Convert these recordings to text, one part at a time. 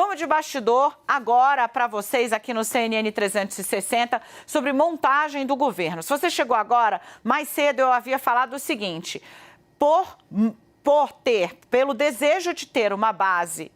Vamos de bastidor agora para vocês aqui no CNN 360 sobre montagem do governo. Se você chegou agora, mais cedo eu havia falado o seguinte: pelo desejo de ter uma base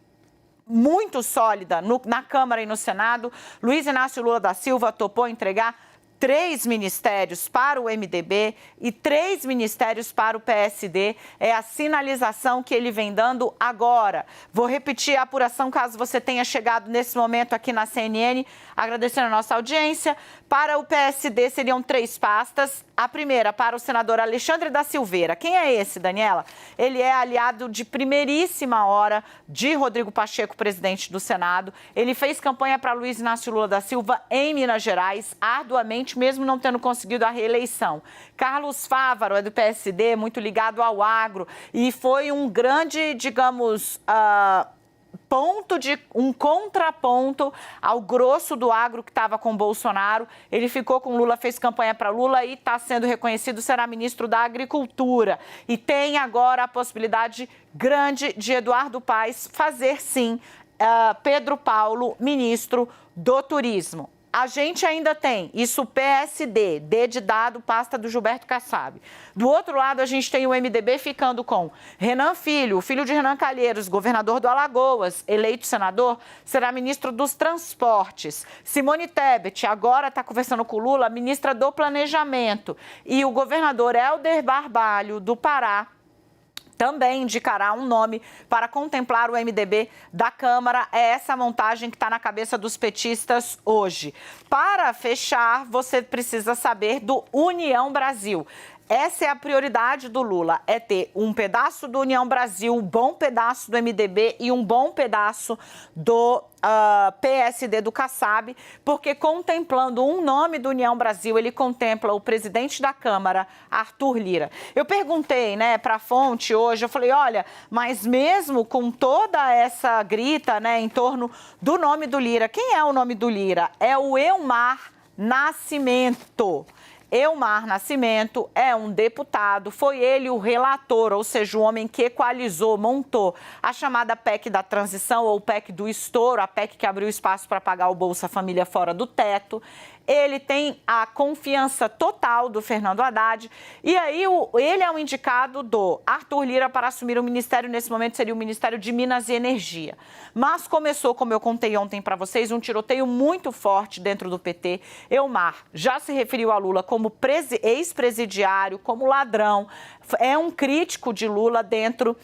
muito sólida na Câmara e no Senado, Luiz Inácio Lula da Silva topou entregar 3 ministérios para o MDB e 3 ministérios para o PSD. É a sinalização que ele vem dando agora. Vou repetir a apuração caso você tenha chegado nesse momento aqui na CNN, agradecendo a nossa audiência. Para o PSD seriam 3 pastas. A primeira para o senador Alexandre da Silveira. Quem é esse, Daniela? Ele é aliado de primeiríssima hora de Rodrigo Pacheco, presidente do Senado. Ele fez campanha para Luiz Inácio Lula da Silva em Minas Gerais, arduamente, mesmo não tendo conseguido a reeleição. Carlos Fávaro é do PSD, muito ligado ao agro, e foi um grande, digamos, um contraponto ao grosso do agro que estava com Bolsonaro. Ele ficou com Lula, fez campanha para Lula e está sendo reconhecido, será ministro da Agricultura. E tem agora a possibilidade grande de Eduardo Paes fazer, sim, Pedro Paulo, ministro do Turismo. A gente ainda tem isso, PSD, D de dado, pasta do Gilberto Kassab. Do outro lado, a gente tem o MDB ficando com Renan Filho, filho de Renan Calheiros, governador do Alagoas, eleito senador, será ministro dos Transportes. Simone Tebet, agora está conversando com o Lula, ministra do Planejamento. E o governador Helder Barbalho, do Pará, também indicará um nome para contemplar o MDB da Câmara. É essa montagem que está na cabeça dos petistas hoje. Para fechar, você precisa saber do União Brasil. Essa é a prioridade do Lula, é ter um pedaço do União Brasil, um bom pedaço do MDB e um bom pedaço do PSD do Kassab, porque contemplando um nome do União Brasil, ele contempla o presidente da Câmara, Arthur Lira. Eu perguntei, para a fonte hoje, eu falei, olha, mas mesmo com toda essa grita, em torno do nome do Lira, quem é o nome do Lira? É o Elmar Nascimento. Elmar Nascimento é um deputado, foi ele o relator, ou seja, o homem que equalizou, montou a chamada PEC da transição ou PEC do estouro, a PEC que abriu espaço para pagar o Bolsa Família fora do teto. Ele tem a confiança total do Fernando Haddad e aí ele é o indicado do Arthur Lira para assumir o ministério, nesse momento seria o Ministério de Minas e Energia. Mas começou, como eu contei ontem para vocês, um tiroteio muito forte dentro do PT. Elmar já se referiu a Lula como ex-presidiário, como ladrão, é um crítico de Lula dentro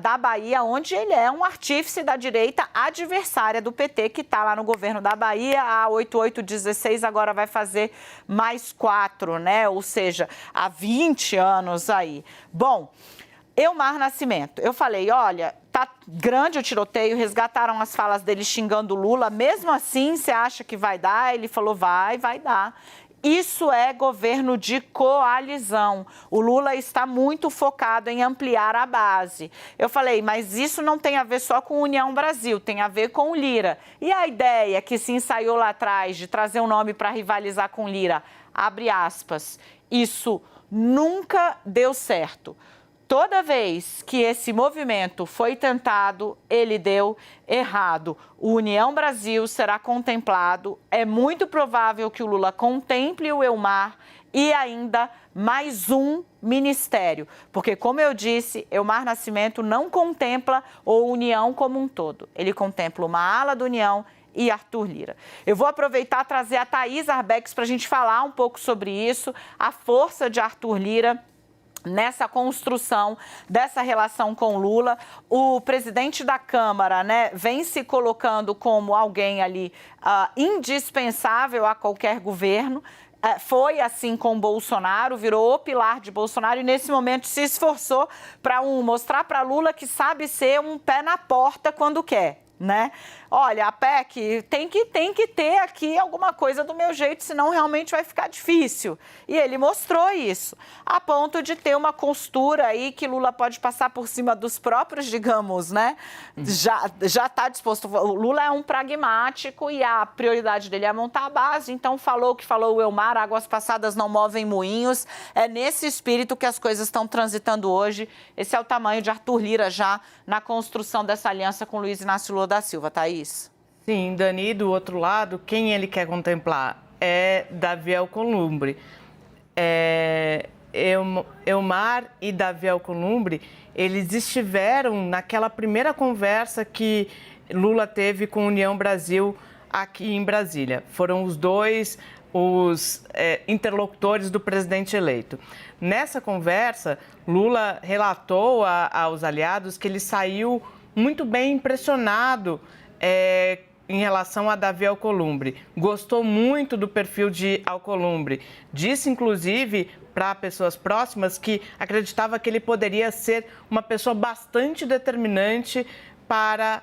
da Bahia, onde ele é um artífice da direita adversária do PT, que está lá no governo da Bahia, a 8816 agora vai fazer mais 4, ou seja, há 20 anos aí. Bom, Elmar Nascimento, eu falei, olha, tá grande o tiroteio, resgataram as falas dele xingando Lula, mesmo assim, você acha que vai dar? Ele falou, vai dar. Isso é governo de coalizão. O Lula está muito focado em ampliar a base. Eu falei, mas isso não tem a ver só com União Brasil, tem a ver com o Lira. E a ideia que se ensaiou lá atrás de trazer um nome para rivalizar com Lira, abre aspas, isso nunca deu certo. Toda vez que esse movimento foi tentado, ele deu errado. O União Brasil será contemplado. É muito provável que o Lula contemple o Elmar e ainda mais um ministério. Porque, como eu disse, Elmar Nascimento não contempla a União como um todo. Ele contempla uma ala da União e Arthur Lira. Eu vou aproveitar e trazer a Thaís Arbex para a gente falar um pouco sobre isso, a força de Arthur Lira nessa construção dessa relação com Lula. O presidente da Câmara, vem se colocando como alguém ali indispensável a qualquer governo. Foi assim com Bolsonaro, virou o pilar de Bolsonaro e nesse momento se esforçou para mostrar para Lula que sabe ser um pé na porta quando quer. Olha, a PEC tem que ter aqui alguma coisa do meu jeito, senão realmente vai ficar difícil. E ele mostrou isso, a ponto de ter uma costura aí que Lula pode passar por cima dos próprios, digamos, Já está disposto. O Lula é um pragmático e a prioridade dele é montar a base, então falou o que falou o Elmar, águas passadas não movem moinhos. É nesse espírito que as coisas estão transitando hoje. Esse é o tamanho de Arthur Lira já na construção dessa aliança com Luiz Inácio Lula da Silva, Thaís? Sim, Dani, do outro lado, quem ele quer contemplar é Davi Alcolumbre. Elmar e Davi Alcolumbre, eles estiveram naquela primeira conversa que Lula teve com a União Brasil aqui em Brasília. Foram os dois os interlocutores do presidente eleito. Nessa conversa, Lula relatou aos aliados que ele saiu muito bem impressionado em relação a Davi Alcolumbre. Gostou muito do perfil de Alcolumbre. Disse, inclusive, para pessoas próximas que acreditava que ele poderia ser uma pessoa bastante determinante para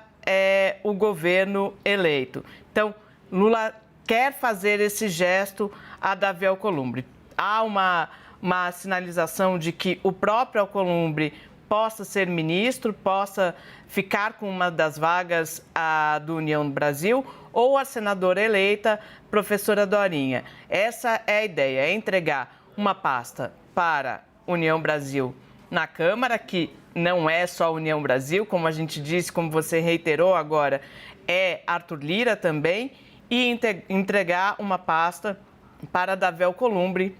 o governo eleito. Então, Lula quer fazer esse gesto a Davi Alcolumbre. Há uma sinalização de que o próprio Alcolumbre possa ser ministro, possa ficar com uma das vagas do União Brasil, ou a senadora eleita, professora Dorinha. Essa é a ideia, é entregar uma pasta para União Brasil na Câmara, que não é só União Brasil, como a gente disse, como você reiterou agora, é Arthur Lira também, e entregar uma pasta para Davi Alcolumbre,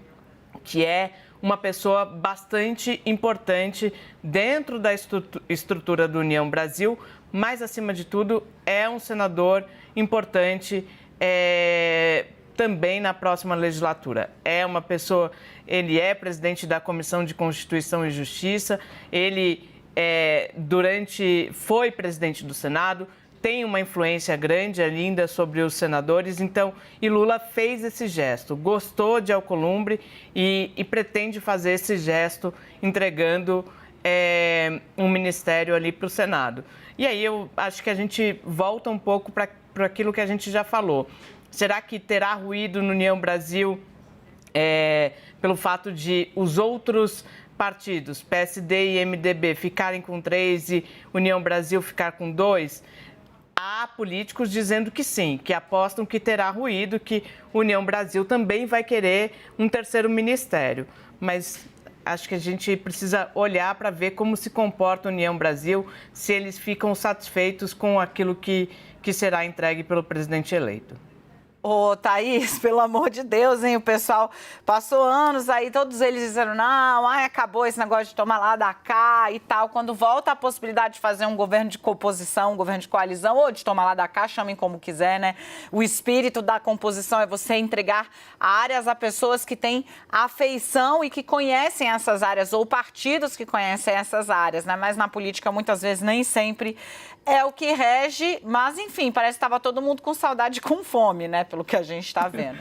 que é uma pessoa bastante importante dentro da estrutura do União Brasil, mas, acima de tudo, é um senador importante também na próxima legislatura. É uma pessoa, ele é presidente da Comissão de Constituição e Justiça, ele foi presidente do Senado, tem uma influência grande ainda sobre os senadores, então, e Lula fez esse gesto, gostou de Alcolumbre e pretende fazer esse gesto entregando um ministério ali para o Senado. E aí eu acho que a gente volta um pouco para aquilo que a gente já falou. Será que terá ruído no União Brasil pelo fato de os outros partidos, PSD e MDB, ficarem com 3 e União Brasil ficar com 2? Há políticos dizendo que sim, que apostam que terá ruído, que União Brasil também vai querer um terceiro ministério. Mas acho que a gente precisa olhar para ver como se comporta a União Brasil, se eles ficam satisfeitos com aquilo que será entregue pelo presidente eleito. Ô, Thaís, pelo amor de Deus, hein? O pessoal passou anos aí, todos eles dizendo, não, acabou esse negócio de tomar lá da cá e tal. Quando volta a possibilidade de fazer um governo de composição, um governo de coalizão, ou de tomar lá da cá, chamem como quiser, né? O espírito da composição é você entregar áreas a pessoas que têm afeição e que conhecem essas áreas, ou partidos que conhecem essas áreas, né? Mas na política, muitas vezes, nem sempre é o que rege, mas enfim, parece que estava todo mundo com saudade e com fome, né? Pelo que a gente está vendo.